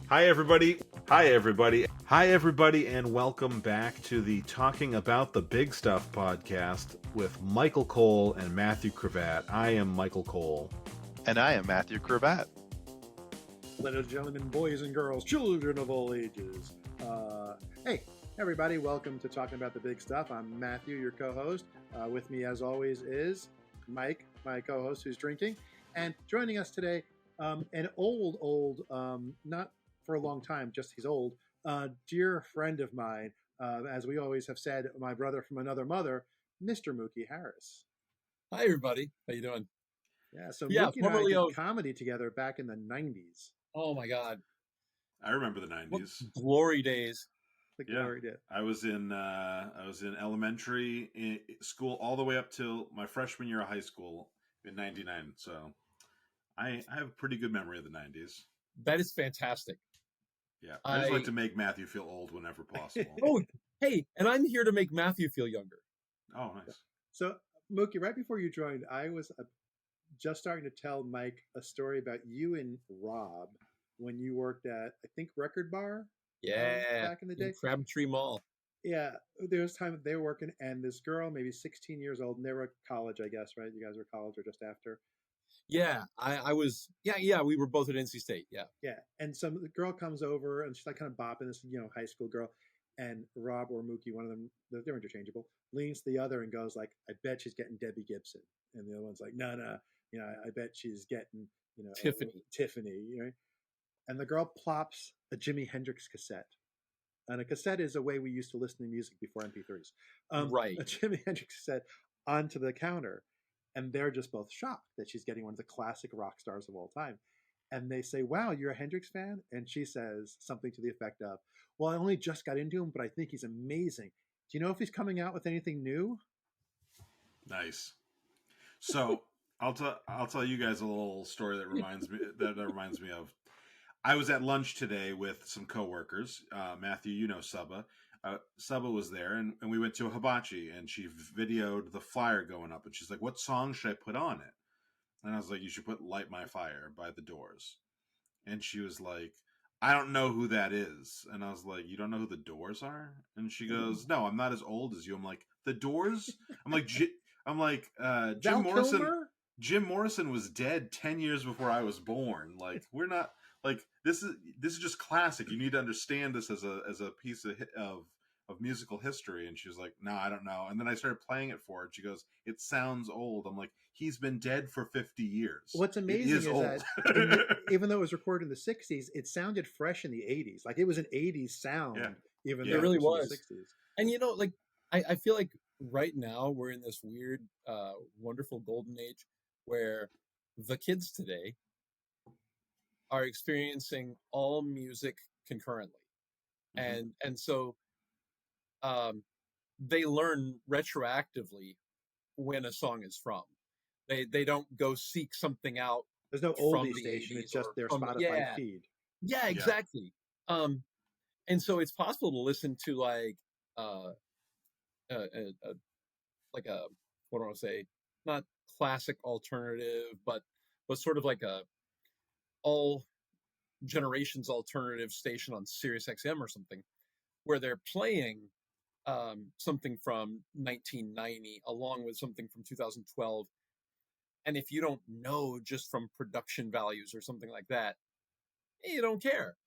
Hi, everybody. Hi, everybody. Hi, everybody, and welcome back to the Talking About the Big Stuff podcast with Michael Cole and Matthew Cravat. I am Michael Cole. And I am Matthew Cravat. Ladies and gentlemen, boys and girls, children of all ages. Hey, everybody, welcome to Talking About the Big Stuff. I'm Matthew, your co-host. With me, as always, is Mike, my co-host, who's drinking. And joining us today, an old, not for a long time, just he's old, dear friend of mine, as we always have said, my brother from another mother, Mr. Mookie Harris. Hi, everybody. How you doing? Yeah, so Yeah, Mookie and I formerly did of- comedy together back in the 90s. Oh my God, I remember the what 90s. glory days! The Yeah. glory did. I was in elementary school all the way up till my freshman year of high school in '99. So I have a pretty good memory of the '90s. That is fantastic. Yeah, I just like to make Matthew feel old whenever possible. Oh, hey, and I'm here to make Matthew feel younger. Oh, nice. So, Mookie, right before you joined, I was just starting to tell Mike a story about you and Rob when you worked at, I think, Record Bar. Yeah, Back in the day. Crabtree Mall. Yeah, there was time they were working, and this girl, maybe 16 years old, and they were at college, I guess, right? You guys were college or just after. Yeah, I was. Yeah. We were both at NC State. Yeah. Yeah, and some the girl comes over, and she's like kind of bopping this, high school girl, and Rob or Mookie, one of them, they're interchangeable, leans to the other and goes like, "I bet she's getting Debbie Gibson," and the other one's like, "No, no, I bet she's getting, Tiffany, and the girl plops a Jimi Hendrix cassette. And a cassette is a way we used to listen to music before MP3s. Right. A Jimi Hendrix cassette onto the counter. And they're just both shocked that she's getting one of the classic rock stars of all time. And they say, "Wow, you're a Hendrix fan?" And she says something to the effect of, "Well, I only just got into him, but I think he's amazing. Do you know if he's coming out with anything new?" Nice. So I'll tell you guys a little story that reminds me of. I was at lunch today with some coworkers. Matthew, you know Subba. Subba was there, and we went to a hibachi, and she videoed the flyer going up, and she's like, "What song should I put on it?" And I was like, "You should put Light My Fire by The Doors." And she was like, "I don't know who that is." And I was like, "You don't know who The Doors are?" And she goes, "No, I'm not as old as you." I'm like, "The Doors?" I'm like, Jim Morrison. Kilmer? Jim Morrison was dead 10 years before I was born. Like, we're not like this is just classic. You need to understand this as a piece of musical history. And she was like, "No, I don't know." And then I started playing it for her. And she goes, "It sounds old." I'm like, "He's been dead for 50 years." What's amazing is that even though it was recorded in the 60s, it sounded fresh in the 80s. Like it was an 80s sound, even though It really was in was. the 60s. And like I feel like right now we're in this weird, wonderful golden age where the kids today are experiencing all music concurrently. Mhm. And so they learn retroactively when a song is from. They don't go seek something out. There's no from oldie the station. 80s It's just or their from Spotify feed. Yeah, exactly. And so it's possible to listen to like like a what do I want to say? Not classic alternative, but sort of like a all generations alternative station on Sirius XM or something, where they're playing something from 1990 along with something from 2012. And if you don't know just from production values or something like that, you don't care.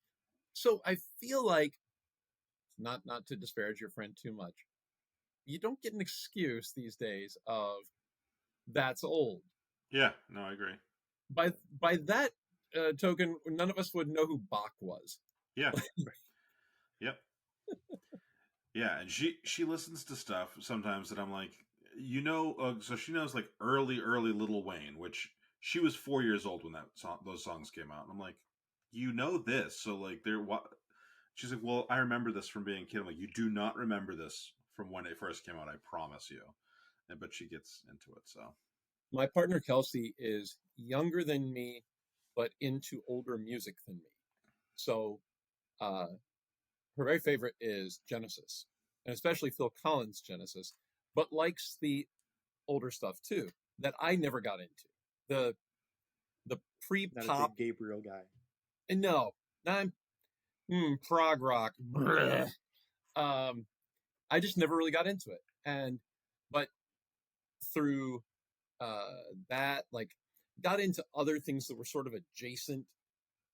So I feel like, not to disparage your friend too much, you don't get an excuse these days of that's old. Yeah, no, I agree. By that token, none of us would know who Bach was. Yeah. Yep. Yeah, and she listens to stuff sometimes that I'm like, so she knows like early Little Wayne, which she was 4 years old when those songs came out. And I'm like, you know this, so like what? She's like, "Well, I remember this from being a kid." I'm like, "You do not remember this from when it first came out, I promise you." But she gets into it, so. My partner Kelsey is younger than me, but into older music than me. So her very favorite is Genesis, and especially Phil Collins' Genesis, but likes the older stuff too that I never got into. The pre-pop. Not a big Gabriel guy. No, prog rock. I just never really got into it, but through that, like, got into other things that were sort of adjacent.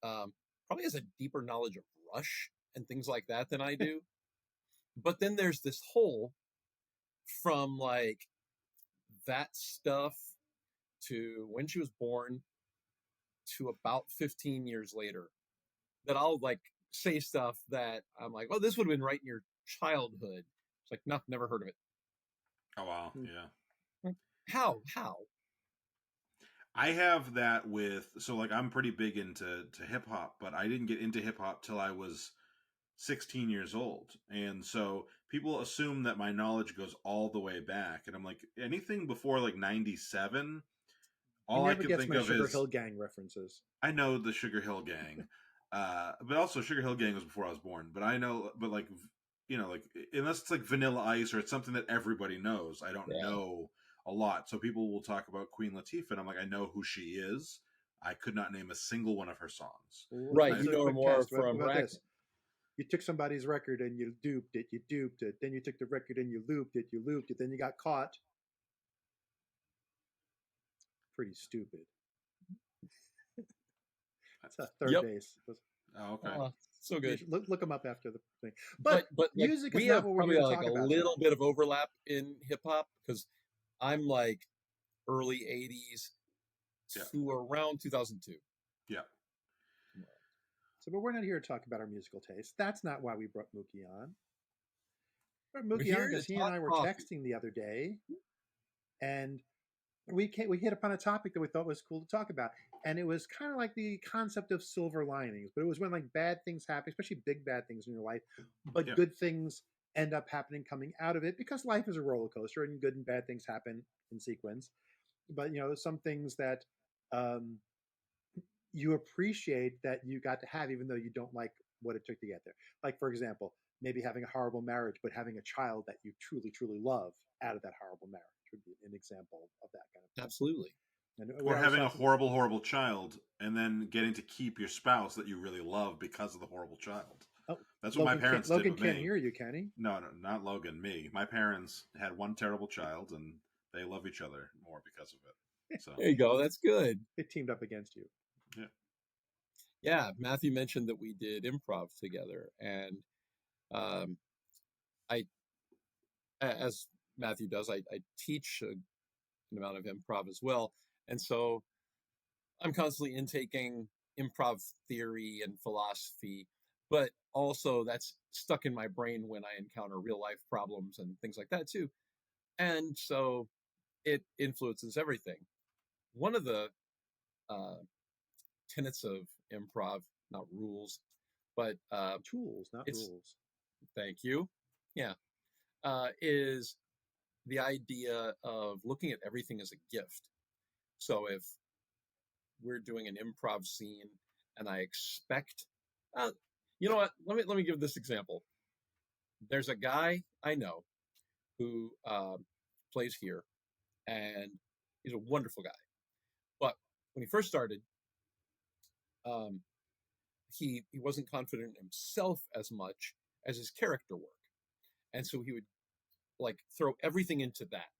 Probably has a deeper knowledge of Rush and things like that than I do. But then there's this hole from like that stuff to when she was born to about 15 years later that I'll like say stuff that I'm like, oh, this would have been right in your childhood. It's like, no, never heard of it. Oh wow, yeah. How? I have that with, so like I'm pretty big into hip hop, but I didn't get into hip hop till I was 16 years old. And so people assume that my knowledge goes all the way back, and I'm like, anything before like 97, all I can think of Sugar is Hill Gang references. I know the Sugar Hill Gang. But also Sugar Hill Gang was before I was born, but I know, but like, you know, like unless it's like Vanilla Ice or it's something that everybody knows, I don't know a lot. So people will talk about Queen Latifah, and I'm like, I know who she is. I could not name a single one of her songs. Right, you know her more from this. You took somebody's record and you duped it. Then you took the record and you looped it. Then you got caught. Pretty stupid. It's a third base. Oh, okay. So good. Look them up after the thing. But music we is not have what we're probably going to like talk about. A little bit of overlap in hip hop because I'm like early 80s to around 2002. Yeah. So, but we're not here to talk about our musical taste. That's not why we brought Mookie on. We brought Mookie on because he and I were texting the other day, and we hit upon a topic that we thought was cool to talk about, and it was kind of like the concept of silver linings. But it was when like bad things happen, especially big bad things in your life, but good things end up happening coming out of it because life is a roller coaster, and good and bad things happen in sequence. But you know, some things that you appreciate that you got to have, even though you don't like what it took to get there. Like, for example, maybe having a horrible marriage, but having a child that you truly, truly love out of that horrible marriage would be an example of that kind of thing. Absolutely. Or having a horrible, horrible child and then getting to keep your spouse that you really love because of the horrible child. Oh, that's what my parents did with me. Logan can't hear you, can he? No, not Logan, me. My parents had one terrible child, and they love each other more because of it. So there you go. That's good. They teamed up against you. Yeah, Matthew mentioned that we did improv together, and I, as Matthew does, I teach an amount of improv as well, and so I'm constantly intaking improv theory and philosophy, but also that's stuck in my brain when I encounter real life problems and things like that too, and so it influences everything. One of the tenets of improv, not rules, but tools, not rules. Thank you. Yeah, is the idea of looking at everything as a gift. So if we're doing an improv scene and I expect, you know what? Let me give this example. There's a guy I know who plays here, and he's a wonderful guy. But when he first started, he wasn't confident in himself as much as his character work, and so he would like throw everything into that,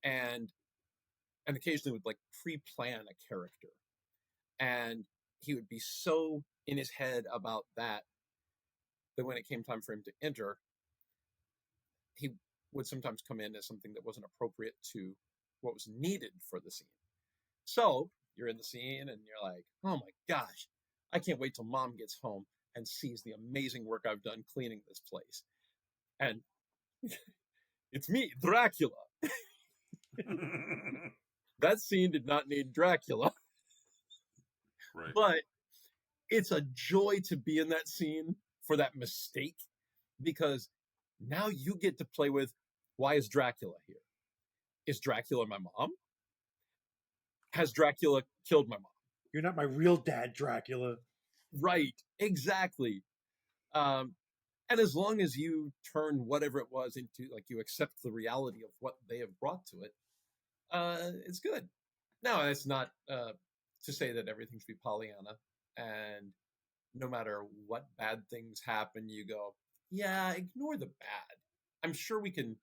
and occasionally would like pre-plan a character, and he would be so in his head about that when it came time for him to enter, he would sometimes come in as something that wasn't appropriate to what was needed for the scene. So you're in the scene and you're like, oh my gosh, I can't wait till mom gets home and sees the amazing work I've done cleaning this place. And it's me, Dracula. That scene did not need Dracula. Right. But it's a joy to be in that scene for that mistake, because now you get to play with, why is Dracula here? Is Dracula my mom? Has Dracula killed my mom? You're not my real dad, Dracula. Right, exactly. And as long as you turn whatever it was into, like, you accept the reality of what they have brought to it, it's good. Now, it's not to say that everything should be Pollyanna, and no matter what bad things happen, you go, yeah, ignore the bad. I'm sure we can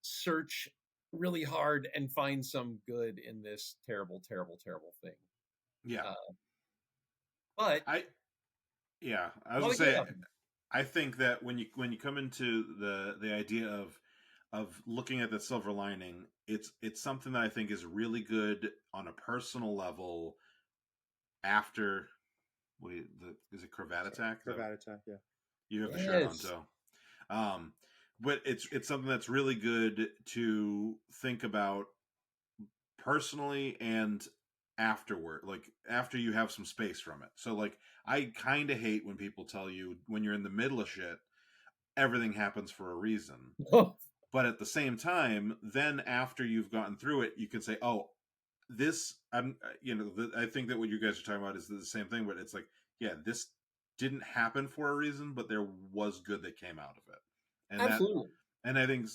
search really hard and find some good in this terrible, terrible, terrible thing. Yeah. But I was well, gonna say, yeah, I think that when you come into the idea of looking at the silver lining, it's something that I think is really good on a personal level after is it cravat attack? Cravat attack, yeah. You have the shirt on yes, too. But it's something that's really good to think about personally and afterward, like after you have some space from it. So like I kind of hate when people tell you when you're in the middle of shit, everything happens for a reason. But at the same time, then after you've gotten through it, you can say, "Oh, this I'm I think that what you guys are talking about is the same thing, but it's like, yeah, this didn't happen for a reason, but there was good that came out of it." And absolutely. I think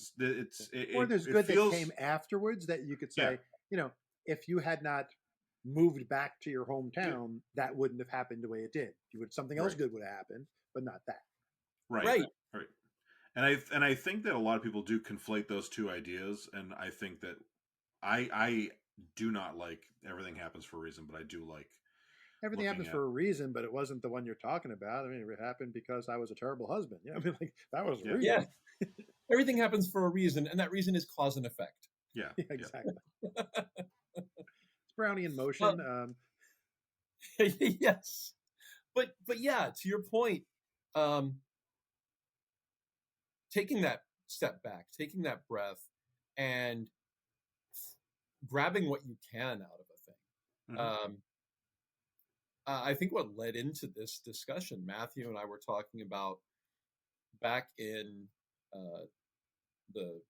Or there's it good feels, that came afterwards that you could yeah, say, if you had not moved back to your hometown, that wouldn't have happened the way it did. Something else right, good would have happened, but not that. right, Right. right. And I think that a lot of people do conflate those two ideas, and I think that I do not like everything happens for a reason, but I do like Everything looking happens at, for a reason, but it wasn't the one you're talking about. I mean, it happened because I was a terrible husband. I mean, like that was the yeah, Yeah, reason. everything happens for a reason, and that reason is cause and effect. yeah, Yeah, yeah. exactly. It's Brownie in motion. But yes, but yeah, to your point, um, taking that step back, taking that breath, and grabbing what you can out of a thing. Mhm. I think what led into this discussion, Matthew and I were talking about back in uh, the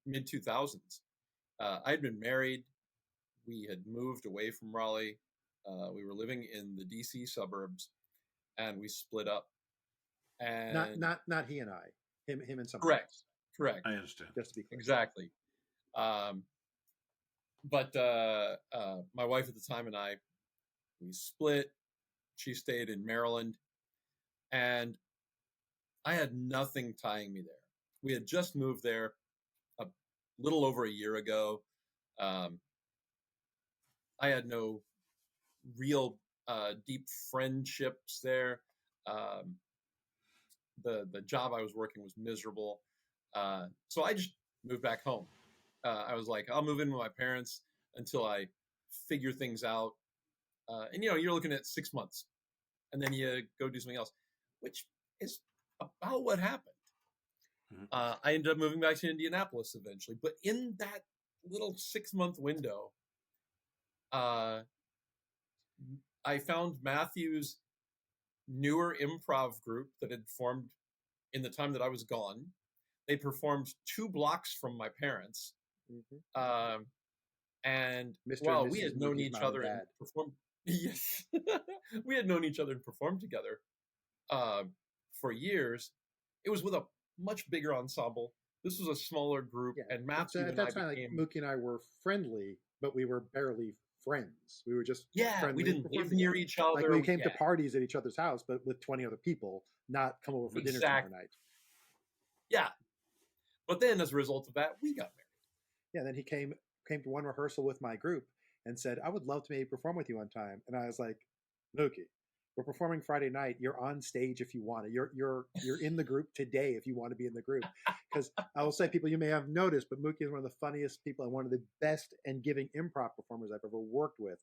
mid 2000s. I had been married. We had moved away from Raleigh. We were living in the DC suburbs, and we split up. Not And not he and I. Him and someone correct, else. correct, I understand. Just to be clear. exactly. Um, but my wife at the time and I, we split. She stayed in Maryland, and I had nothing tying me there. We had just moved there a little over a year ago. Um, I had no real deep friendships there. Um, the job I was working was miserable, so I just moved back home. I was like, I'll move in with my parents until I figure things out. And you're looking at 6 months, and then you go do something else, which is about what happened. Mhm. I ended up moving back to Indianapolis eventually, but in that little 6 month window, uh, I found Matthew's newer improv group that had formed in the time that I was gone. They performed 2 blocks from my parents. Mm-hmm. Um, and Mr. and well, we Mrs. had known Mookie's each mom and other and dad. performed. Yes, we had known each other and performed together uh, for years. It was with a much bigger ensemble. This was a smaller group, Yeah. and So Matthew at and I that time, like became. Mookie and I were friendly, but we were barely friends. We were just Yeah, we friendly and didn't live performed near together. each Like other. we came to Yeah, parties at each other's house, but with 20 other people, not come over for dinner tomorrow exactly. night. Yeah, but then as a result of that, we got married. Yeah, then he came to one rehearsal with my group and said, "I would love to maybe perform with you one time." And I was like, "Mookie, we're performing Friday night. You're on stage if you want to. You're in the group today if you want to be in the group." Because I will say, people, you may have noticed, but Mookie is one of the funniest people and one of the best and giving improv performers I've ever worked with.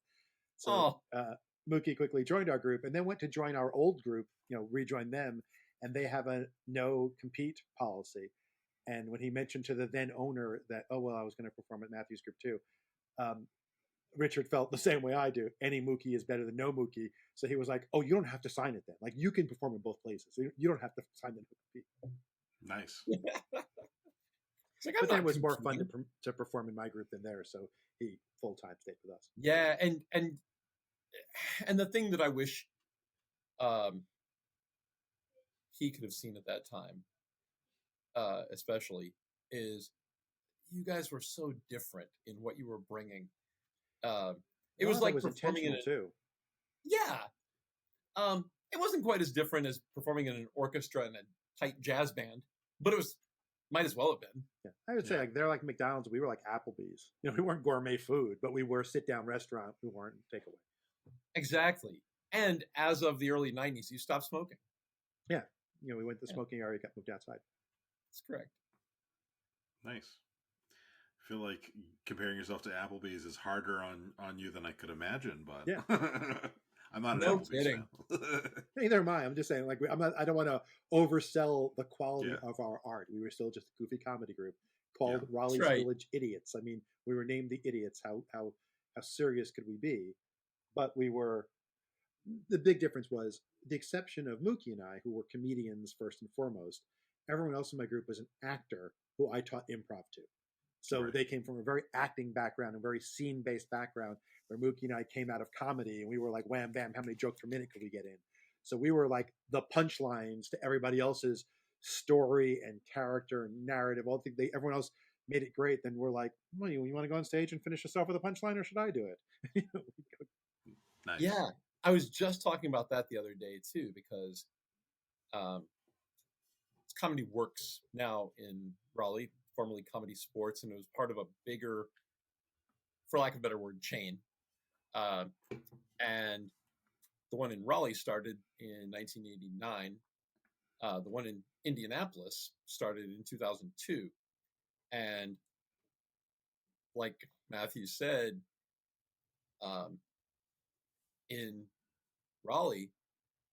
So Oh, Mookie quickly joined our group and then went to join our old group, rejoin them, and they have a no compete policy. And when he mentioned to the then owner that, oh, well, I was going to perform at Matthew's group too, um, Richard felt the same way I do. Any Mookie is better than no Mookie. So he was like, oh, you don't have to sign it then. Like, you can perform in both places. You don't have to sign the no compete. Nice. it's like I'm But then it not was more fun competing. to perform in my group than theirs. So he full time stayed with us. Yeah, and the thing that I wish um, he could have seen at that time, especially, is you guys were so different in what you were bringing. It A lot was of it like was performing in intentional a too. yeah. it wasn't quite as different as performing in an orchestra and a tight jazz band, but it was might as well have been. Yeah. I would say like they're like McDonald's. We were like Applebee's. You know, we weren't gourmet food, but we were sit down restaurant. We weren't takeaway. Exactly. And as of the early 90s, you stopped smoking. Yeah. You know, we went to the smoking area, got moved outside. That's correct. Nice. I feel like comparing yourself to Applebee's is harder on you than I could imagine, but yeah. I'm not an No Applebee's kidding. fan. Neither am I. I'm just saying, like, I'm not. I don't want to oversell the quality of our art. We were still just a goofy comedy group called Raleigh's Village Idiots. I mean, we were named the Idiots. How serious could we be? But we were. The big difference was the exception of Mookie and I, who were comedians first and foremost. Everyone else in my group was an actor who I taught improv to. So they came from a very acting background, a very scene-based background, where Mookie and I came out of comedy, and we were like, wham, bam, how many jokes per minute could we get in? So we were like the punchlines to everybody else's story and character and narrative. Everyone else made it great. Then we're like, well, you want to go on stage and finish us off with a punchline, or should I do it? Nice. Yeah. I was just talking about that the other day, too, because Comedy Works now in Raleigh, formerly Comedy Sports, and it was part of a bigger, for lack of a better word, chain. And the one in Raleigh started in 1989. The one in Indianapolis started in 2002. And like Matthew said, in Raleigh,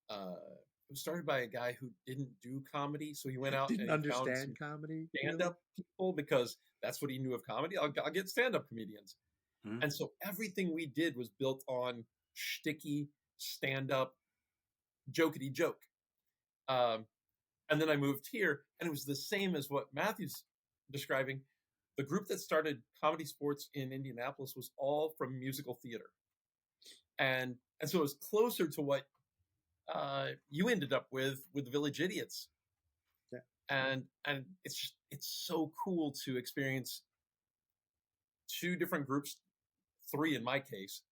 it was started by a guy who didn't do comedy, so he went out didn't and understand comedy, stand-up people, because that's what he knew of comedy. I'll get stand-up comedians, and so everything we did was built on shticky stand-up, jokety joke. And then I moved here, and it was the same as what Matthew's describing. The group that started Comedy Sports in Indianapolis was all from musical theater, and so it was closer to what you ended up with the Village Idiots. Yeah. And it's so cool to experience two different groups, three in my case,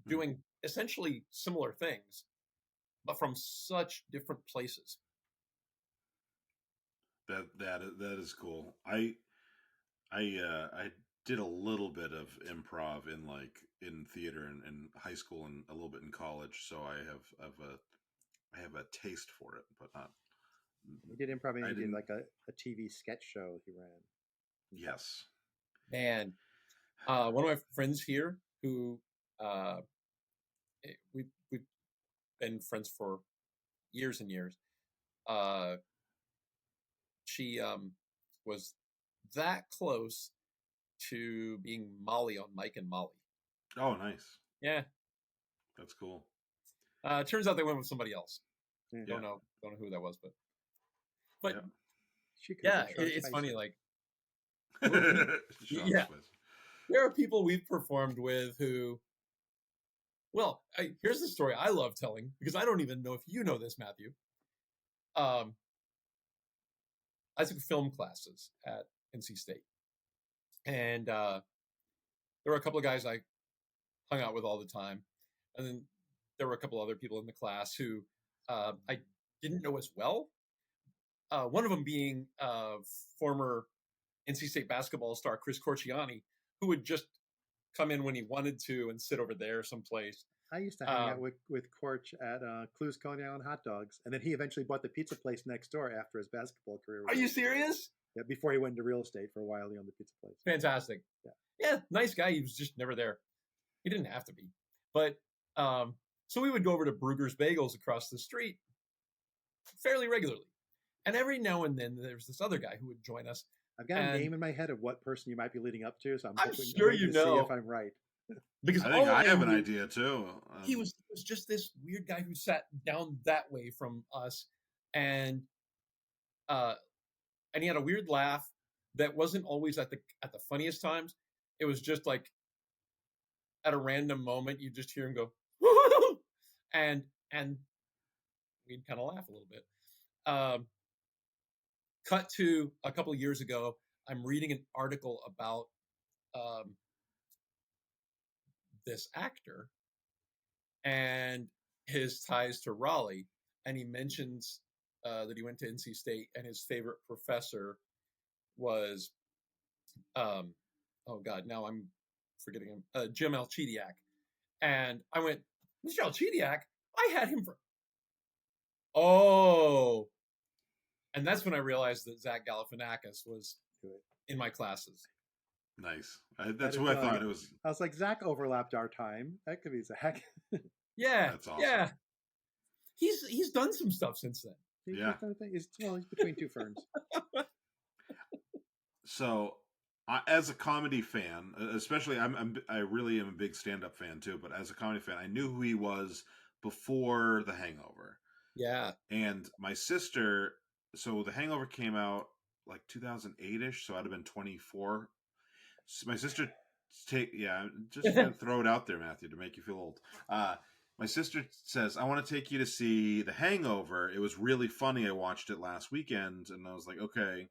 doing essentially similar things, but from such different places. That is cool. I did a little bit of improv in theater in high school and a little bit in college, so I have a taste for it, but not. He did improv, and he did like a TV sketch show he ran. Yes. Man, one of my friends here who we've been friends for years and years. She was that close to being Molly on Mike and Molly. Oh, nice. Yeah. That's cool. Turns out they went with somebody else. Yeah. Don't know who that was, but yeah, it's funny. Like, yeah, there are people we've performed with who. Well, here's the story I love telling, because I don't even know if you know this, Matthew. I took film classes at NC State, and there were a couple of guys I hung out with all the time, and then there were a couple other people in the class who I didn't know as well. One of them being former NC State basketball star Chris Corciani, who would just come in when he wanted to and sit over there someplace. I used to hang out with Corch at Clues Cognac and Hot Dogs, and then he eventually bought the pizza place next door after his basketball career. Are you serious? Yeah, before he went into real estate for a while, he owned the pizza place. Fantastic. Yeah, nice guy. He was just never there. He didn't have to be. But so we would go over to Brugger's Bagels across the street fairly regularly. And every now and then there's this other guy who would join us. I've got a name in my head of what person you might be leading up to, so I'm sure you know. See if I'm right. Because I think I have an idea too. He was just this weird guy who sat down that way from us, and he had a weird laugh that wasn't always at the funniest times. It was just like at a random moment you just hear him go, and we'd kind of laugh a little bit. Cut to a couple of years ago, I'm reading an article about this actor and his ties to Raleigh, and he mentions that he went to NC State, and his favorite professor was, oh God, now I'm forgetting him, Jim Alchidiak. And I went, Mr. Alchidiak, I had him for. Oh. And that's when I realized that Zach Galifianakis was in my classes. Nice. That's who I thought it was. I was like, Zach overlapped our time. That could be Zach. Yeah. That's awesome. Yeah. He's done some stuff since then. Yeah. He's between two ferns. So, as a comedy fan, especially, I really am a big stand-up fan too. But as a comedy fan, I knew who he was before The Hangover. Yeah. And my sister, so The Hangover came out like 2008ish, so I'd have been 24. So my sister, just gonna throw it out there, Matthew, to make you feel old. My sister says, I want to take you to see The Hangover. It was really funny. I watched it last weekend, and I was like, okay.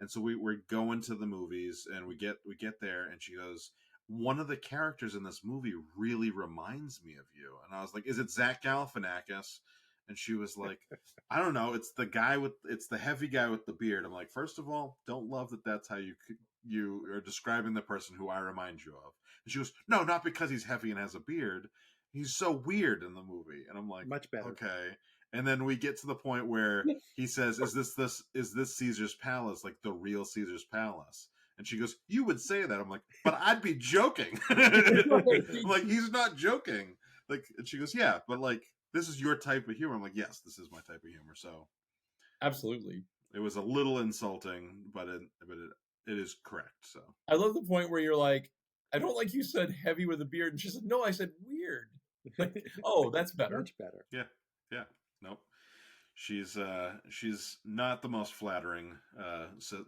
And so we're going to the movies, and we get there, and she goes, one of the characters in this movie really reminds me of you. And I was like, is it Zach Galifianakis? And she was like, I don't know. It's the heavy guy with the beard. I'm like, first of all, don't love that that's how you are describing the person who I remind you of. And she goes, no, not because he's heavy and has a beard. He's so weird in the movie. And I'm like, much better. Okay. And then we get to the point where he says, is this Caesar's Palace, like the real Caesar's Palace? And she goes, you would say that. I'm like, but I'd be joking. I'm like, he's not joking. Like, and she goes, yeah, but like, this is your type of humor. I'm like, yes, this is my type of humor. So absolutely. It was a little insulting, but it is correct. So I love the point where you're like, I don't like you said heavy with a beard. And she said, no, I said weird. Like, oh, that's better. Much better. Yeah. Nope. She's not the most flattering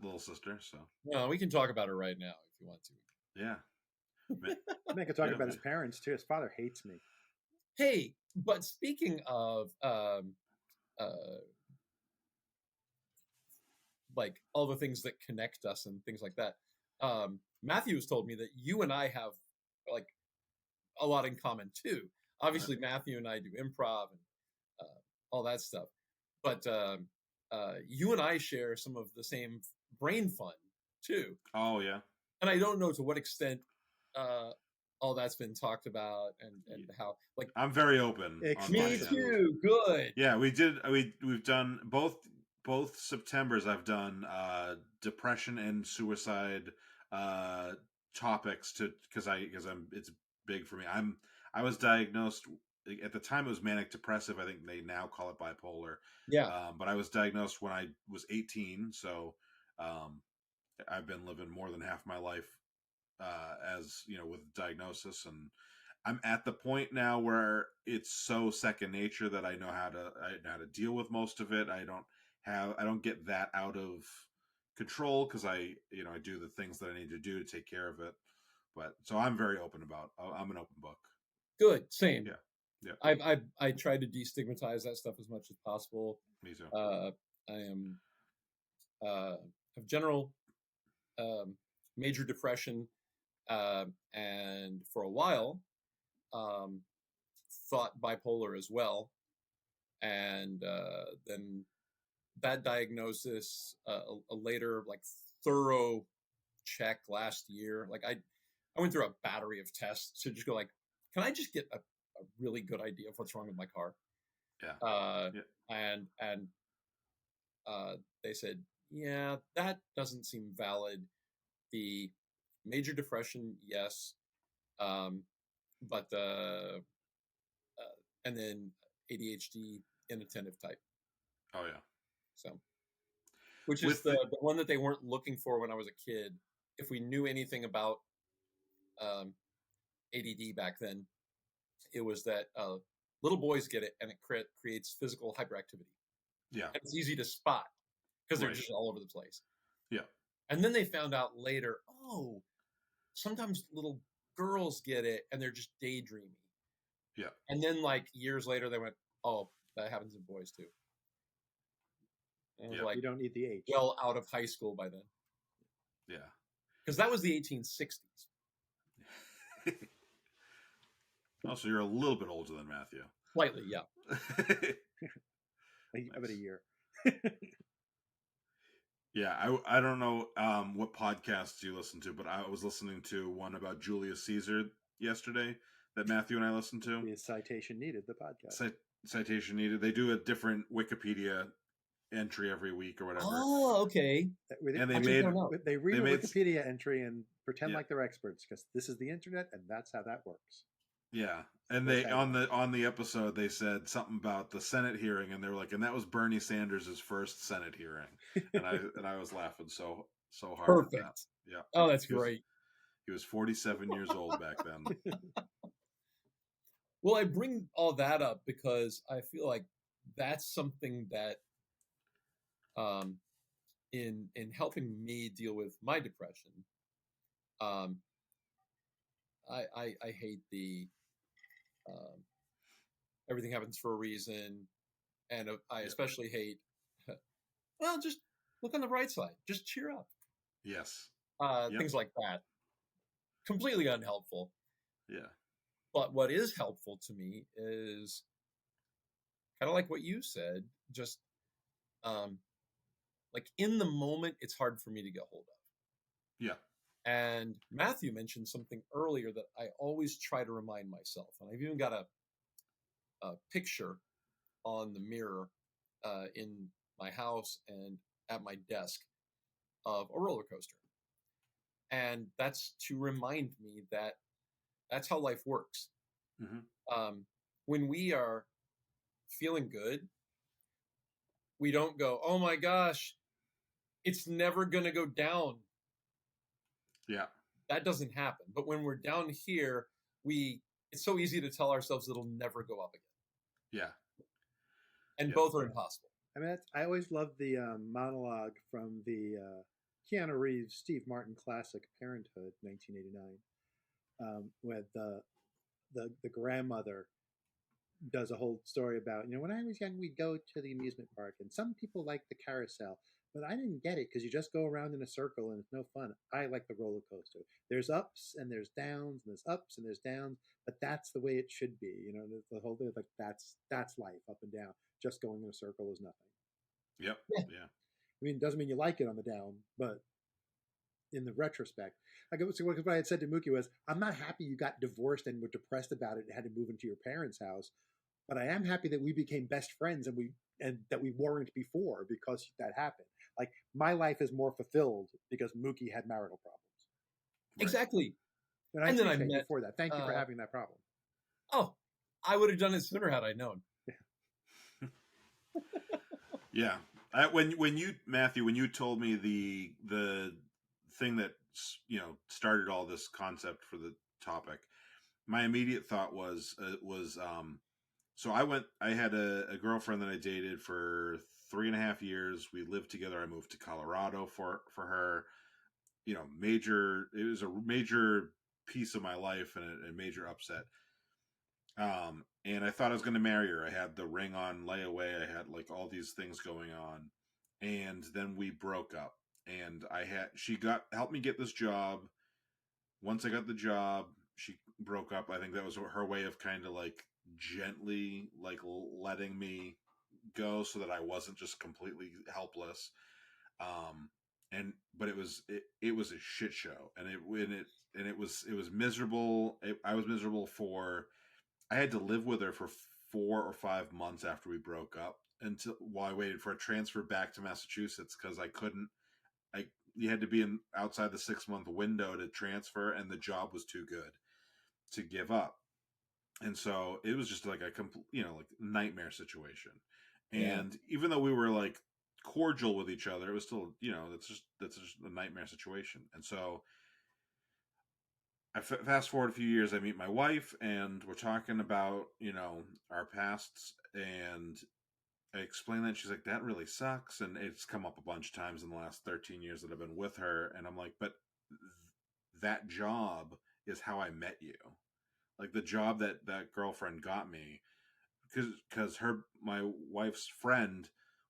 little sister. So no, we can talk about her right now if you want to. Yeah. I could talk about his parents too. His father hates me. Hey, but speaking of like all the things that connect us and things like that, Matthew has told me that you and I have like a lot in common too. Obviously, Matthew and I do improv and all that stuff, but you and I share some of the same brain fun too. Oh yeah. And I don't know to what extent all that's been talked about and how, like, I'm very open. Me too. Good. Yeah, we've done both Septembers. I've done depression and suicide topics because it's big for me. I was diagnosed at the time. It was manic depressive. I think they now call it bipolar. Yeah. But I was diagnosed when I was 18, so I've been living more than half my life as with diagnosis, and I'm at the point now where it's so second nature that I know how to deal with most of it. I don't get that out of control because I do the things that I need to do to take care of it. But so I'm very open about. I'm an open book. Good. Same. Yeah. I try to destigmatize that stuff as much as possible. Me too. I am have general major depression, and for a while thought bipolar as well, and then that diagnosis, a later like thorough check last year, like I went through a battery of tests to just go like, can I just get a really good idea of what's wrong with my car? And they said, yeah, that doesn't seem valid. The major depression, yes, but and then ADHD inattentive type. Oh yeah. So, which is the one that they weren't looking for when I was a kid. If we knew anything about ADD back then, it was that little boys get it, and it creates physical hyperactivity. Yeah, and it's easy to spot because they're Right. just all over the place. Yeah, and then they found out later, oh, sometimes little girls get it, and they're just daydreaming. Yeah, and then like years later, they went, oh, that happens in boys too. And Yeah. like, You don't need the age. well out of high school by then, yeah. because that was the 1860s. Oh, so you're a little bit older than Matthew. Slightly, yeah. about a Nice. year. Yeah, I don't know what podcasts you listen to, but I was listening to one about Julius Caesar yesterday that Matthew and I listened to. The citation needed, the podcast. Citation needed. They do a different Wikipedia entry every week or whatever, Oh, okay. and I'll check that one out. They read they a made Wikipedia entry and pretend yeah. like they're experts because this is the internet and that's how that works. Yeah, and Their they tagline. on the episode they said something about the Senate hearing, and they were like, and that was Bernie Sanders' first Senate hearing, and I was laughing so hard at that. Perfect. Yeah. Oh, that's He was- great. He was 47 years old back then. Well, I bring all that up because I feel like that's something that, in helping me deal with my depression, um, I hate the everything happens for a reason, and I especially hate. Well, just look on the bright side. Just cheer up. Yes. Things like that. Completely unhelpful. Yeah. But what is helpful to me is kind of like what you said. Just like in the moment, it's hard for me to get hold of. Yeah. And Matthew mentioned something earlier that I always try to remind myself. And I've even got a picture on the mirror in my house and at my desk of a roller coaster. And that's to remind me that that's how life works. Mm-hmm. When we are feeling good, we don't go, oh my gosh, it's never going to go down. Yeah. That doesn't happen. But when we're down here, it's so easy to tell ourselves it'll never go up again. Yeah. And both are impossible. I mean, I always loved the monologue from the Keanu Reeves, Steve Martin classic Parenthood, 1989, with the grandmother does a whole story about, when I was young, we'd go to the amusement park, and some people like the carousel, but I didn't get it because you just go around in a circle and it's no fun. I like the roller coaster. There's ups and there's downs, and there's ups and there's downs, but that's the way it should be. The whole thing, like that's life, up and down. Just going in a circle is nothing. Yep. Yeah. Yeah. I mean, it doesn't mean you like it on the down, but in the retrospect, so what I had said to Mookie was, I'm not happy you got divorced and were depressed about it and had to move into your parents' house, but I am happy that we became best friends and that we weren't before because that happened. Like, my life is more fulfilled because Mookie had marital problems. Right. Exactly. And I appreciate you for that. Thank you for having that problem. Oh, I would have done it sooner had I known. Yeah. When you, Matthew, when you told me the thing that started all this concept for the topic, my immediate thought was so I had a girlfriend that I dated for 3.5 years. We lived together. I moved to Colorado for her. It was a major piece of my life and a major upset. And I thought I was going to marry her. I had the ring on layaway. I had like all these things going on. And then we broke up, and she helped me get this job. Once I got the job, she broke up. I think that was her way of kind of like gently like letting me go so that I wasn't just completely helpless. But it was a shit show, and it was miserable. I was miserable I had to live with her for 4 or 5 months after we broke up while I waited for a transfer back to Massachusetts, because you had to be outside the 6-month window to transfer, and the job was too good to give up. And so it was just like a complete, like nightmare situation. And even though we were like cordial with each other, it was still, that's just a nightmare situation. And so I fast forward a few years, I meet my wife, and we're talking about, our pasts, and I explain that. She's like, that really sucks. And it's come up a bunch of times in the last 13 years that I've been with her. And I'm like, but that job is how I met you. Like the job that girlfriend got me, because my wife's friend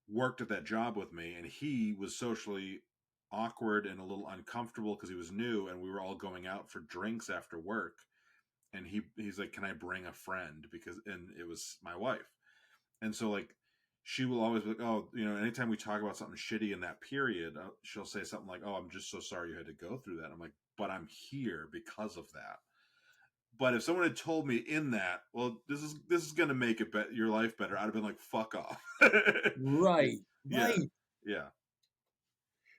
worked at that job with me, and he was socially awkward and a little uncomfortable because he was new, and we were all going out for drinks after work, and he's like, can I bring a friend? And it was my wife. And so like she will always be like, oh, anytime we talk about something shitty in that period, she'll say something like, oh, I'm just so sorry you had to go through that. I'm like, but I'm here because of that. But if someone had told me in that, well, this is going to make your life better, I'd have been like, fuck off. Right. Yeah. Yeah.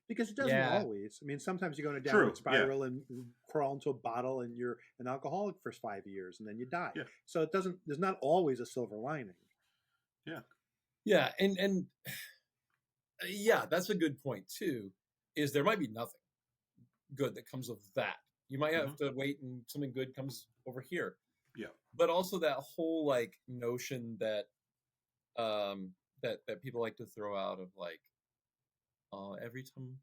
Because it doesn't always. I mean, sometimes you go in a downward spiral and crawl into a bottle and you're an alcoholic for 5 years and then you die. Yeah. So there's not always a silver lining. Yeah. Yeah. And yeah, that's a good point too, is there might be nothing good that comes of that. You might have to wait and something good comes over here. Yeah. But also that whole like notion that that people like to throw out of like, every time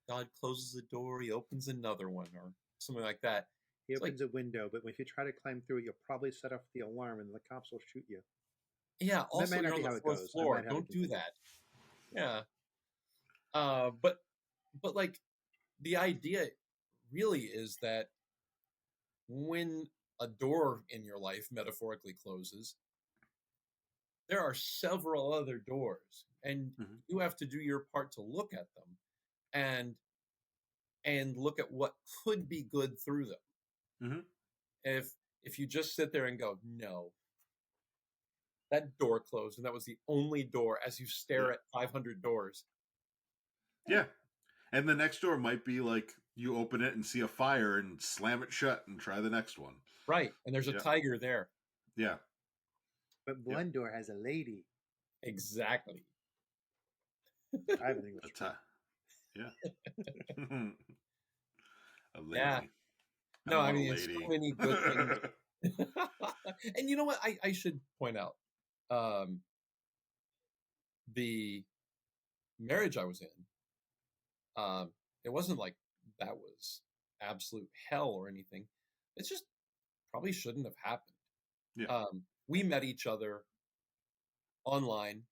God closes a door, he opens another one or something like that. He opens a window, but if you try to climb through it, you'll probably set off the alarm and the cops will shoot you. Yeah, also you're on the fourth floor. Don't do that. Yeah. But like the idea really is that when a door in your life metaphorically closes, there are several other doors, and you have to do your part to look at them and look at what could be good through them. If you just sit there and go, no, that door closed, and that was the only door, as you stare at 500 doors. Yeah. And the next door might be like you open it and see a fire and slam it shut and try the next one. Right. And there's a tiger there. Yeah. But one door has a lady. Exactly. I have an English. Yeah. A lady. Yeah. No, I mean, it's so many good things. And you know what? I should point out, the marriage I was in, it wasn't like that was absolute hell or anything. It's just probably shouldn't have happened. Yeah. We met each other online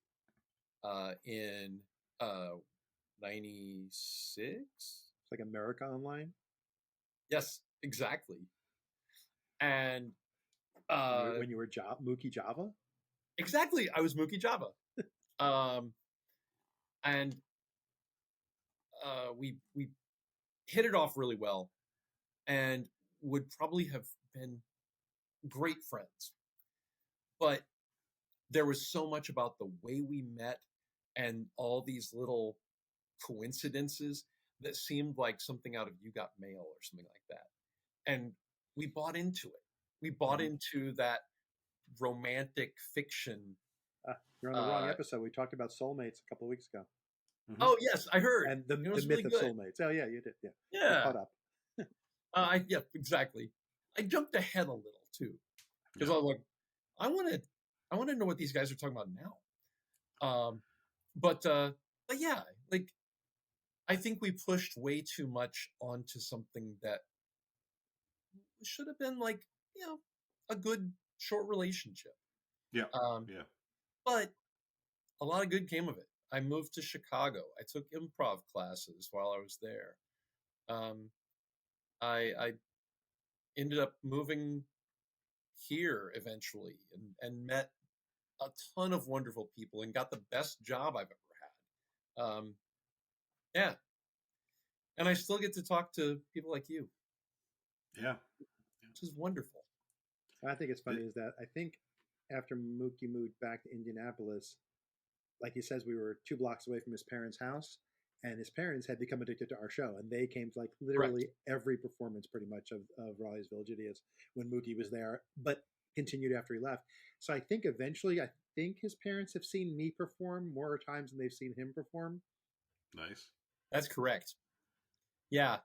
in 96. It's like America Online. Yes, exactly. And when you were Mookie Java. Exactly, I was Mookie Java. And we hit it off really well, and would probably have been great friends. But there was so much about the way we met and all these little coincidences that seemed like something out of You Got Mail or something like that. And we bought into it. We bought into that romantic fiction. You're on the wrong episode. We talked about soulmates a couple of weeks ago. Oh, yes, I heard. And the myth really of soulmates. Oh, yeah, you did. Yeah. Yeah. Caught up. Yeah, exactly. I jumped ahead a little too, because I was like, I want to know what these guys are talking about now. But yeah, like I think we pushed way too much onto something that should have been like, a good short relationship. Yeah. But a lot of good came of it. I moved to Chicago. I took improv classes while I was there. I ended up moving here eventually and met a ton of wonderful people and got the best job I've ever had. Yeah. And I still get to talk to people like you. Yeah. Which is wonderful. I think it's funny is that I think after Mookie moved back to Indianapolis, like he says, we were 2 blocks away from his parents' house, and his parents had become addicted to our show, and they came to like literally every performance pretty much of Raleigh's Village Idiots when Mookie was there, but continued after he left. So I think eventually, I think his parents have seen me perform more times than they've seen him perform. Nice. That's correct. Yeah.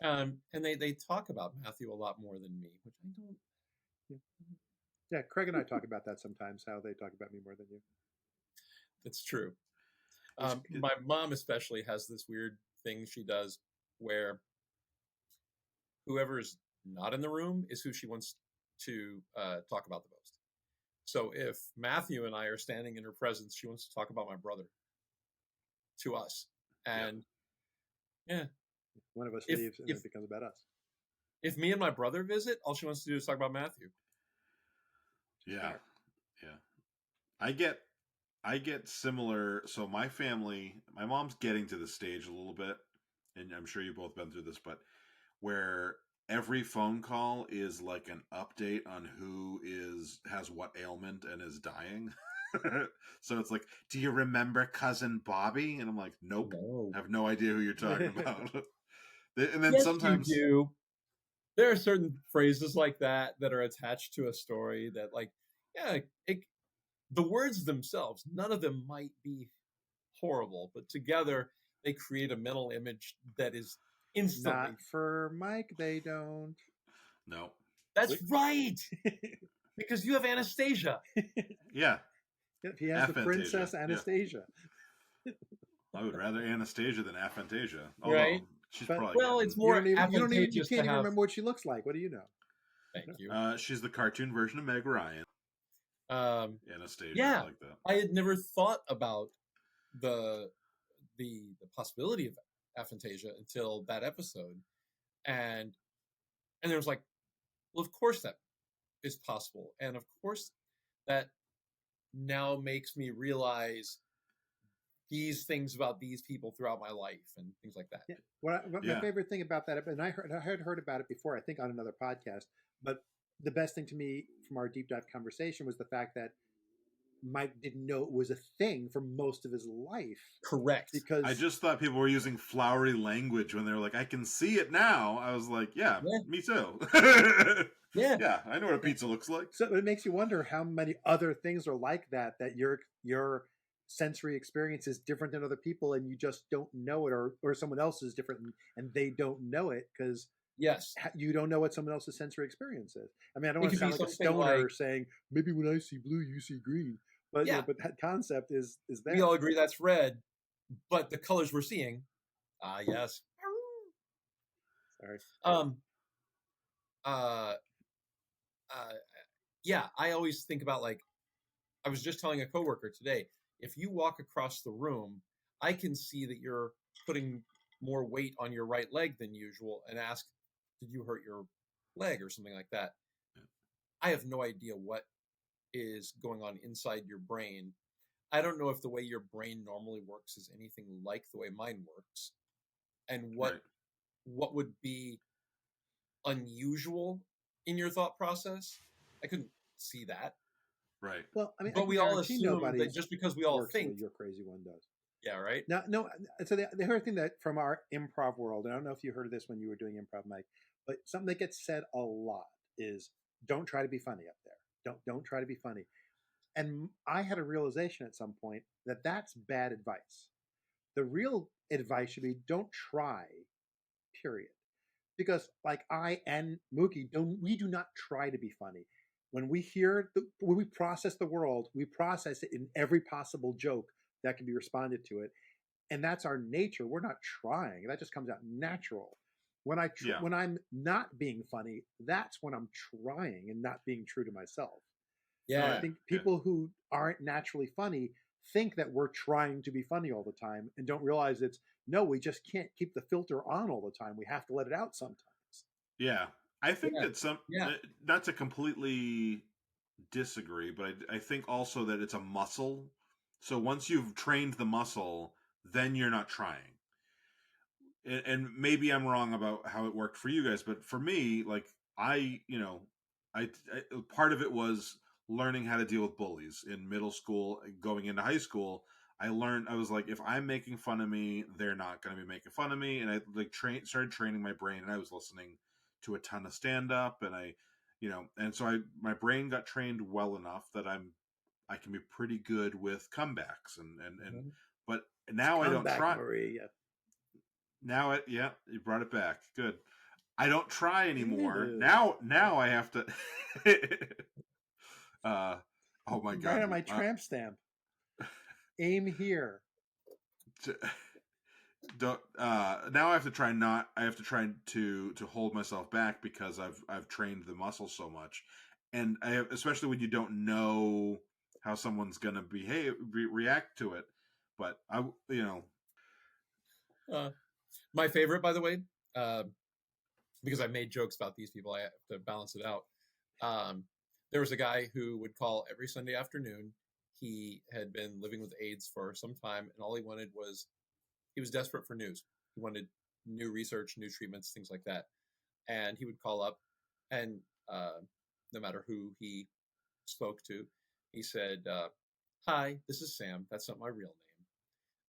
And they talk about Matthew a lot more than me, which I don't. Yeah, Craig and I talk about that sometimes, how they talk about me more than you. That's true. My mom especially has this weird thing she does where whoever is not in the room is who she wants to talk about the most. So if Matthew and I are standing in her presence, she wants to talk about my brother to us. And one of us leaves and it becomes about us. If me and my brother visit, all she wants to do is talk about Matthew. Yeah. Yeah. I get I get similar. So my family, my mom's getting to the stage a little bit, and I'm sure you've both been through this, but where every phone call is like an update on who has what ailment and is dying. So it's like, do you remember cousin Bobby? And I'm like, nope, No. I have no idea who you're talking about. And then Yes, sometimes, you do. There are certain phrases like that that are attached to a story that, like, yeah, the words themselves, none of them might be horrible, but together they create a mental image that is instantly. Not for Mike, they don't. no, That's right, because you have Anastasia. yeah, He has the Aphantasia, Princess yeah. Anastasia. I would rather Anastasia than Aphantasia. Although Right. she's But- probably Well, getting- it's more you advantageous can't to even have. remember what she looks like. What do you know? Thank you. she's the cartoon version of Meg Ryan. Anastasia, Yeah. I like that. I had never thought about the possibility of aphantasia until that episode, and there was like, well, of course that is possible, and of course that now makes me realize these things about these people throughout my life and things like that. Yeah. What Yeah. my favorite thing about that, and I had heard about it before, I think on another podcast, but the best thing to me from our deep dive conversation was the fact that Mike didn't know it was a thing for most of his life. Correct. Because I just thought people were using flowery language when they were like, I can see it now. I was like, yeah. Me too. Yeah. Yeah, I know what a pizza looks like. So it makes you wonder how many other things are like that your sensory experience is different than other people, and you just don't know it, or someone else is different and they don't know it because Yes. you don't know what someone else's sensory experience is. I mean, I don't It want to could sound be like a something stoner like- saying maybe when I see blue, you see green, but Yeah. but that concept is there. We all agree that's red, but the colors we're seeing, yes. Sorry. Yeah, I always think about, like, I was just telling a coworker today, if you walk across the room, I can see that you're putting more weight on your right leg than usual, and ask, did you hurt your leg or something like that? Yeah. I have no idea what is going on inside your brain. I don't know if the way your brain normally works is anything like the way mine works, and Right. what would be unusual in your thought process. I couldn't see that. Right. Well, I mean, But I can we all guarantee assume nobody that just because we all works the way think, your crazy one does. yeah, right? No. So the other thing that from our improv world, and I don't know if you heard of this when you were doing improv, Mike, but something that gets said a lot is, "Don't try to be funny up there. Don't try to be funny." And I had a realization at some point that that's bad advice. The real advice should be, don't try. Period. Because like I and Mookie we do not try to be funny. When we process the world, we process it in every possible joke that can be responded to it, and that's our nature. We're not trying. That just comes out natural. When when I'm not being funny, that's when I'm trying and not being true to myself. Yeah. I think people who aren't naturally funny think that we're trying to be funny all the time and don't realize we just can't keep the filter on all the time. We have to let it out sometimes. Yeah. I think Yeah. that not to completely disagree, but I think also that it's a muscle. So once you've trained the muscle, then you're not trying. And maybe I'm wrong about how it worked for you guys, but for me, like I part of it was learning how to deal with bullies in middle school, going into high school. I was like, if I'm making fun of me, they're not going to be making fun of me. And I like started training my brain, and I was listening to a ton of stand up, and and so my brain got trained well enough that I can be pretty good with comebacks and but now I don't try. Maria. Now you brought it back. Good. I don't try anymore. Yeah. Now I have to oh my god. Right on my tramp stamp. Aim here. Don't now I have to try to hold myself back because I've trained the muscle so much. And especially when you don't know how someone's going to react to it. But my favorite, by the way, because I made jokes about these people, I have to balance it out. There was a guy who would call every Sunday afternoon. he had been living with AIDS for some time, and all he wanted was, he was desperate for news. He wanted new research, new treatments, things like that. And he would call up, and no matter who he spoke to, he said, "Hi, this is Sam. That's not my real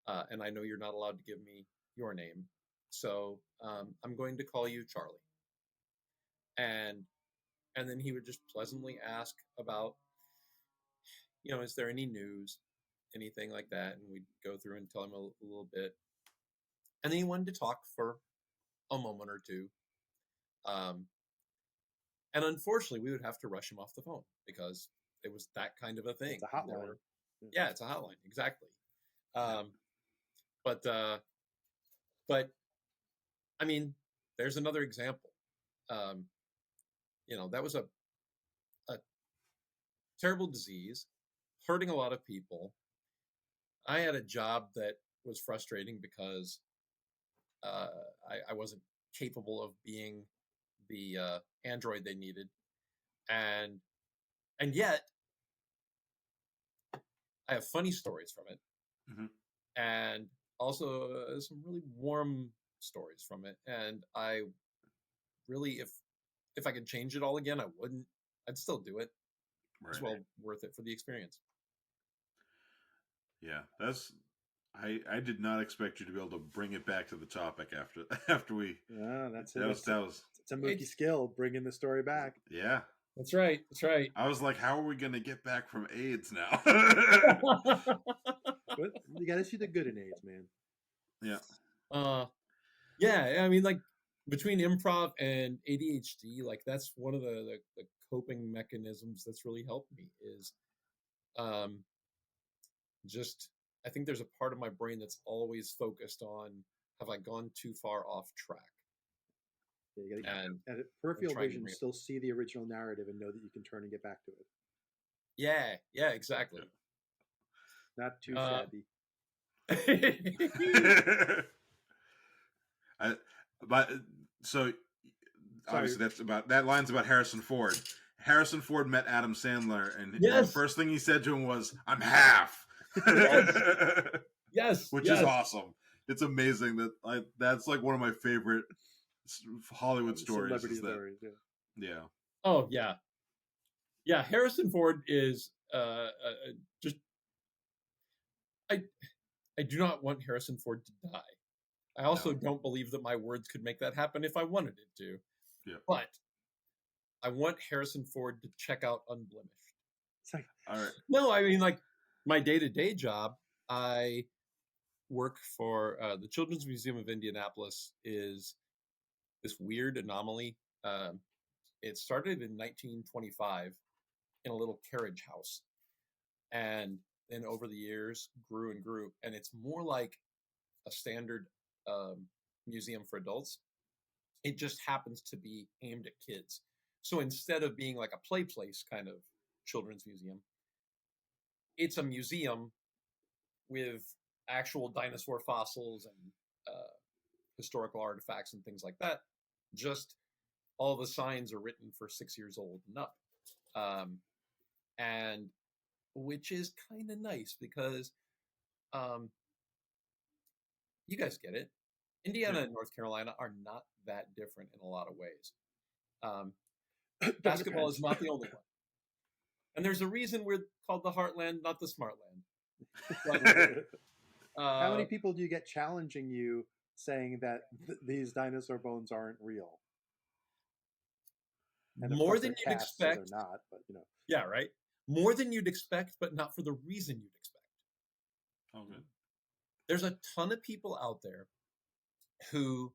name, and I know you're not allowed to give me your name, so I'm going to call you Charlie." And then he would just pleasantly ask about, is there any news, anything like that, and we'd go through and tell him a little bit, and then he wanted to talk for a moment or two. And unfortunately, we would have to rush him off the phone because it was that kind of a thing. It's a hotline. Yeah, it's a hotline, exactly. But I mean, there's another example. That was a terrible disease, hurting a lot of people. I had a job that was frustrating because I wasn't capable of being the android they needed, and yet I have funny stories from it, and also some really warm stories from it. And I really, if I could change it all again, I wouldn't. I'd still do it. Right. It's well worth it for the experience. Yeah, I did not expect you to be able to bring it back to the topic after we. Yeah, that's it. That was it's a Mookie skill, bringing the story back. Yeah, that's right. I was like, how are we going to get back from AIDS now? But you got to see the good in AIDS, man. Yeah. Yeah. I mean, like, between improv and ADHD, like, that's one of the coping mechanisms that's really helped me is, just, I think there's a part of my brain that's always focused on, have I gone too far off track? Yeah, you gotta, and peripheral vision, still see the original narrative and know that you can turn and get back to it. Yeah, exactly. Not too shabby. Obviously that line's about Harrison Ford. Harrison Ford met Adam Sandler, and the first thing he said to him was, "I'm half." Yes. Which is awesome. It's amazing that that's like one of my favorite Hollywood stories. Celebrity stories, yeah. Oh yeah. Yeah, Harrison Ford is just. I do not want Harrison Ford to die. I also don't believe that my words could make that happen if I wanted it to. Yeah. But I want Harrison Ford to check out unblemished. All right. No, I mean, like, my day-to-day job, I work for the Children's Museum of Indianapolis. Is this weird anomaly. It started in 1925 in a little carriage house, and then over the years grew and grew, and it's more like a standard museum for adults. It just happens to be aimed at kids. So instead of being like a play place kind of children's museum, it's a museum with actual dinosaur fossils and historical artifacts and things like that. Just all the signs are written for 6 years old and up. And which is kind of nice because you guys get it. Indiana and North Carolina are not that different in a lot of ways. Basketball is not the only one. And there's a reason we're called the Heartland, not the Smartland. But, how many people do you get challenging you saying that these dinosaur bones aren't real? And more than you'd expect. So they're not, but Yeah, right. More than you'd expect, but not for the reason you'd expect. Oh, good. There's a ton of people out there who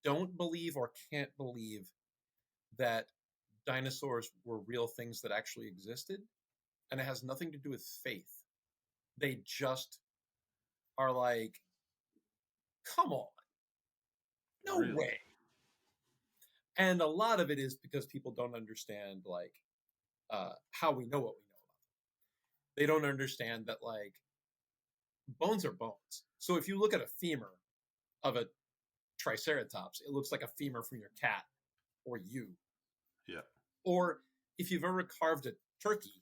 don't believe or can't believe that dinosaurs were real things that actually existed, and it has nothing to do with faith. They just are like, come on, no way. And a lot of it is because people don't understand how we know what we know about them. They don't understand that bones are bones. So if you look at a femur of a triceratops, it looks like a femur from your cat or you. Yeah. Or if you've ever carved a turkey,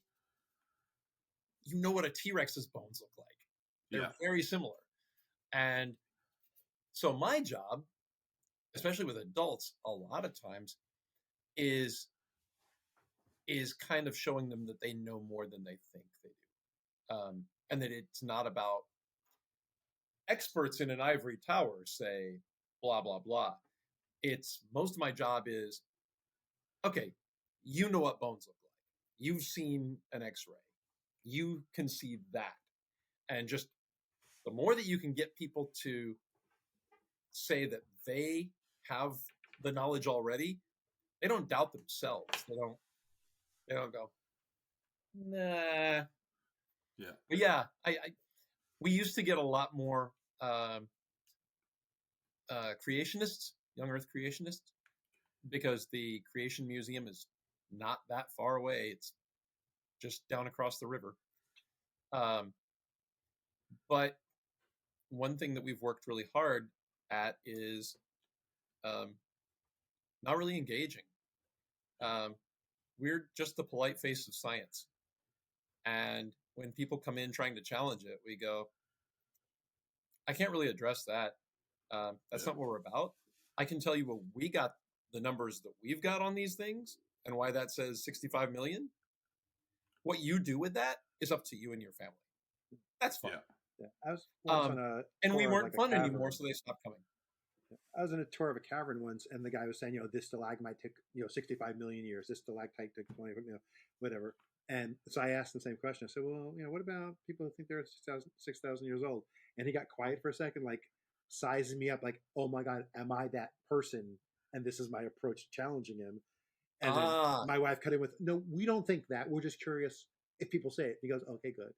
you know what a T-Rex's bones look like. They're Yeah. very similar. And so my job, especially with adults, a lot of times is kind of showing them that they know more than they think they do. And that it's not about experts in an ivory tower say blah, blah, blah. It's most of my job is, okay, you know what bones look like. You've seen an x-ray. You can see that. And just the more that you can get people to say that they have the knowledge already, they don't doubt themselves. They don't go, nah. Yeah. But yeah, we used to get a lot more creationists, young Earth creationists, because the Creation Museum is not that far away. It's just down across the river. But one thing that we've worked really hard at is not really engaging. We're just the polite face of science. And when people come in trying to challenge it, we go, I can't really address that. That's not what we're about. I can tell you what we got, the numbers that we've got on these things, and why that says 65 million. What you do with that is up to you and your family. That's fun. Yeah. I was once on a and we tour of, weren't like, a fun cavern. anymore, so they stopped coming. I was in a tour of a cavern once, and the guy was saying, this stalagmite took 65 million years. This stalactite took 20, whatever. And so I asked the same question. I said, well, what about people who think they're 6,000 years old? And he got quiet for a second, like sizing me up, like, oh my God, am I that person? And this is my approach to challenging him. And then my wife cut in with, no, we don't think that. We're just curious if people say it. He goes, okay, good.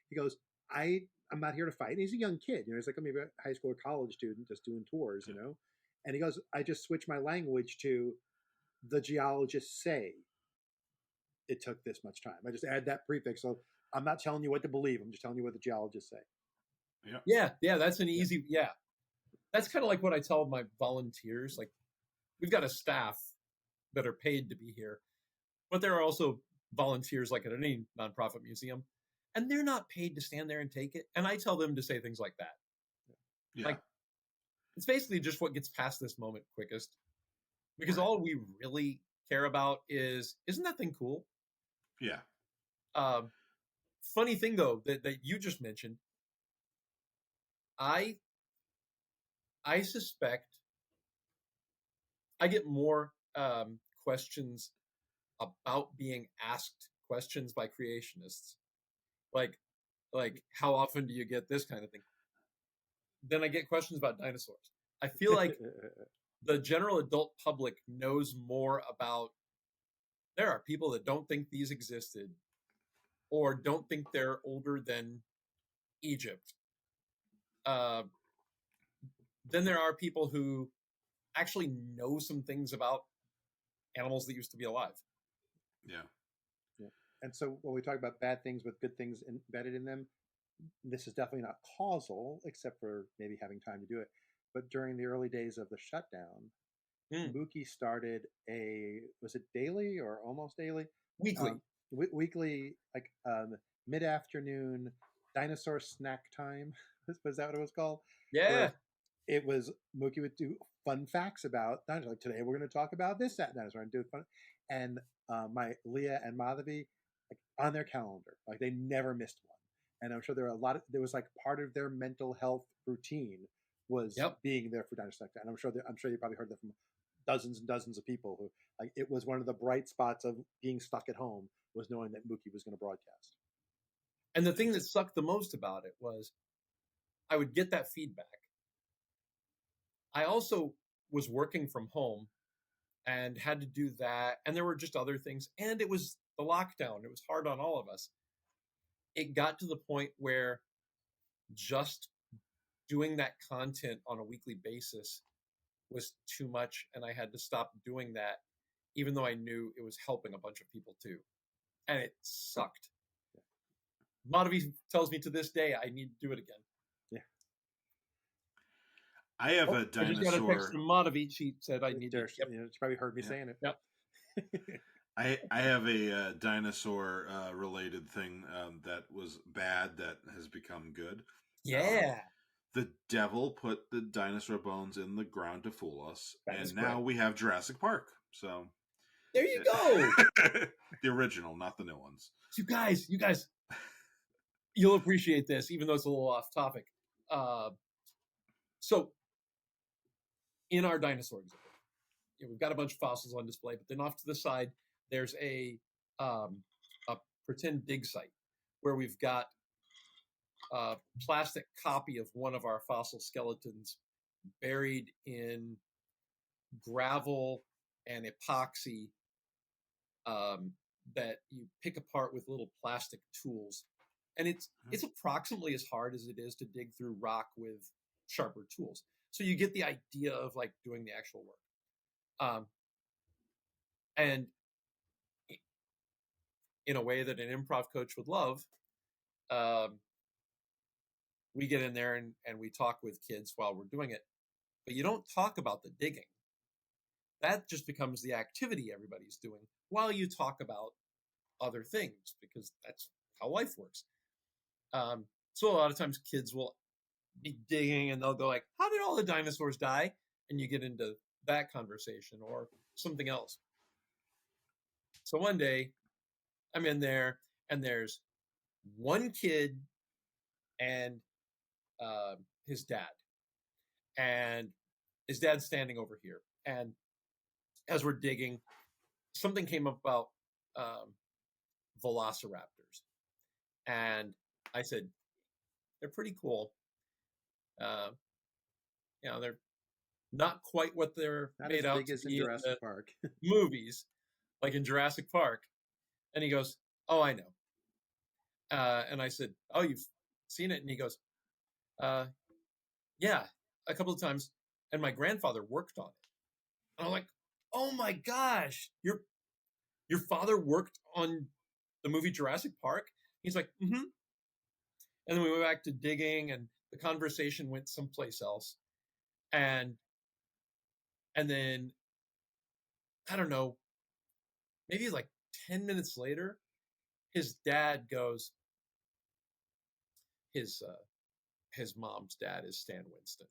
He goes, I'm not here to fight. And he's a young kid. He's like maybe a high school or college student just doing tours, And he goes, I just switched my language to the geologists say it took this much time. I just add that prefix. So I'm not telling you what to believe. I'm just telling you what the geologists say. Yeah. That's an easy, That's kind of like what I tell my volunteers. Like, we've got a staff that are paid to be here, but there are also volunteers like at any nonprofit museum, and they're not paid to stand there and take it. And I tell them to say things like that. Yeah. Like, it's basically just what gets past this moment quickest, because all we really care about is, isn't that thing cool? Yeah. Funny thing though that you just mentioned, I suspect I get more questions about being asked questions by creationists, like how often do you get this kind of thing? Then I get questions about dinosaurs. I feel like the general adult public knows more about, there are people that don't think these existed or don't think they're older than Egypt. Then there are people who actually know some things about animals that used to be alive. Yeah. And so when we talk about bad things with good things embedded in them, this is definitely not causal, except for maybe having time to do it. But during the early days of the shutdown, Mookie started was it daily or almost daily? Weekly. Weekly, like mid-afternoon dinosaur snack time. Was that what it was called? Yeah. Where it was, Mookie would do fun facts about dinosaurs. Like, today we're going to talk about this, that dinosaur, and do fun. And my Leah and Madhavi, like, on their calendar, like they never missed one. And I'm sure there was like part of their mental health routine was being there for dinosaur. And I'm sure you probably heard that from dozens and dozens of people who, like, it was one of the bright spots of being stuck at home was knowing that Mookie was going to broadcast. And the thing that sucked the most about it was I would get that feedback. I also was working from home and had to do that. And there were just other things. And it was the lockdown. It was hard on all of us. It got to the point where just doing that content on a weekly basis was too much. And I had to stop doing that, even though I knew it was helping a bunch of people too. And it sucked. Madhavi tells me to this day, I need to do it again. I have a dinosaur. I just got a text from Madhavi. She said I need to. She probably heard me saying it. Yep. I have a dinosaur related thing that was bad that has become good. Yeah, The devil put the dinosaur bones in the ground to fool us, that is and now correct. we have Jurassic Park. So There you go. the original, not the new ones. You guys, you'll appreciate this, even though it's a little off topic. So in our dinosaur exhibit, we've got a bunch of fossils on display, but then off to the side, there's a pretend dig site where we've got a plastic copy of one of our fossil skeletons buried in gravel and epoxy that you pick apart with little plastic tools. And it's approximately as hard as it is to dig through rock with sharper tools. So you get the idea of like doing the actual work. And in a way that an improv coach would love, we get in there and we talk with kids while we're doing it. But you don't talk about the digging. That just becomes the activity everybody's doing while you talk about other things, because that's how life works. So a lot of times kids will be digging and they'll go like, how did all the dinosaurs die? And you get into that conversation or something else. So one day I'm in there and there's one kid and his dad. And his dad's standing over here. And as we're digging, something came up about velociraptors. And I said, they're pretty cool. They're not quite what they're Not made as out big to as in be in Jurassic the Park. movies, like in Jurassic Park. And he goes, oh, I know. And I said, oh, you've seen it? And he goes, yeah, a couple of times. And my grandfather worked on it. And I'm like, oh my gosh, your father worked on the movie Jurassic Park? He's like, mm-hmm. And then we went back to digging and the conversation went someplace else. And then, I don't know, maybe like 10 minutes later, his dad goes, his mom's dad is Stan Winston.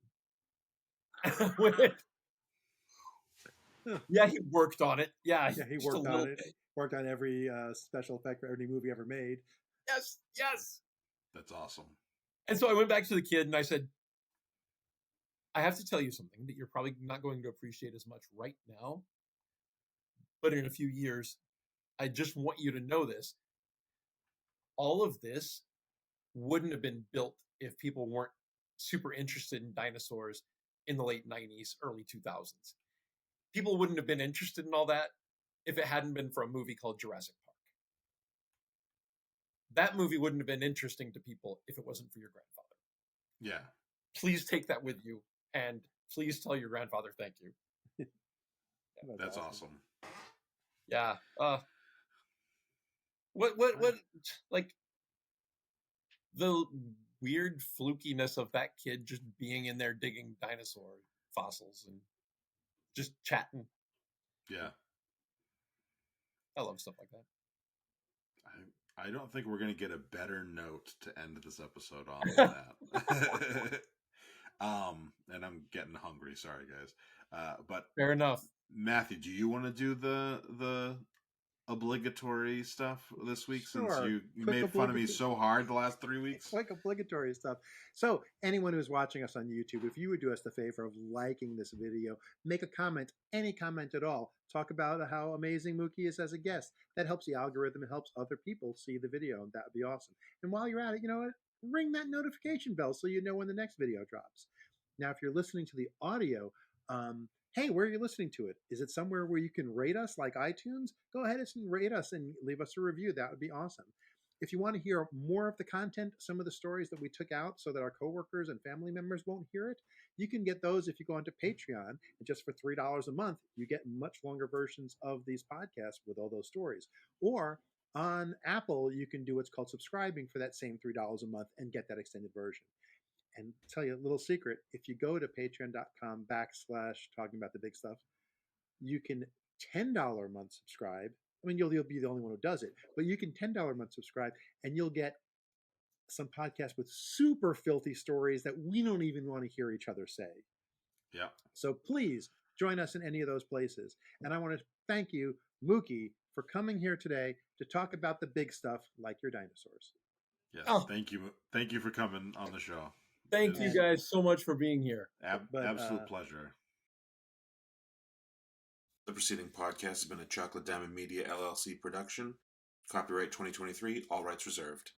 Yeah, he worked on it. Yeah, Yeah, he just a worked little on it. bit. Worked on every special effect for every movie ever made. Yes. That's awesome. And so I went back to the kid and I said, I have to tell you something that you're probably not going to appreciate as much right now, but in a few years, I just want you to know this. All of this wouldn't have been built if people weren't super interested in dinosaurs in the late 90s, early 2000s. People wouldn't have been interested in all that if it hadn't been for a movie called Jurassic Park. That movie wouldn't have been interesting to people if it wasn't for your grandfather. Yeah. Please take that with you and please tell your grandfather thank you. That's awesome. Yeah. What like the weird flukiness of that kid just being in there digging dinosaur fossils and just chatting. Yeah. I love stuff like that. I don't think we're going to get a better note to end this episode on than that. And I'm getting hungry. Sorry, guys. But Fair enough. Matthew, do you want to do the obligatory stuff this week? Sure. Since you Quick made fun of me so hard the last 3 weeks? Like obligatory stuff. So anyone who's watching us on YouTube, if you would do us the favor of liking this video, make a comment, any comment at all. Talk about how amazing Mookie is as a guest. That helps the algorithm. It helps other people see the video, and that would be awesome. And while you're at it, you know what? Ring that notification bell so you know when the next video drops. Now, if you're listening to the audio, hey, where are you listening to it? Is it somewhere where you can rate us like iTunes? Go ahead and rate us and leave us a review. That would be awesome. If you want to hear more of the content, some of the stories that we took out so that our coworkers and family members won't hear it, you can get those if you go onto Patreon. And just for $3 a month, you get much longer versions of these podcasts with all those stories. Or on Apple, you can do what's called subscribing for that same $3 a month and get that extended version. And tell you a little secret, if you go to patreon.com/talking about the big stuff, you can $10 a month subscribe I mean, you'll be the only one who does it, but you can $10 a month subscribe, and you'll get some podcasts with super filthy stories that we don't even want to hear each other say. Yeah. So please join us in any of those places. And I want to thank you, Mookie, for coming here today to talk about the big stuff like your dinosaurs. Yes. Oh. Thank you. Thank you for coming on the show. Thank It you is guys so much for being here. absolute pleasure. The preceding podcast has been a Chocolate Diamond Media LLC production. Copyright 2023, all rights reserved.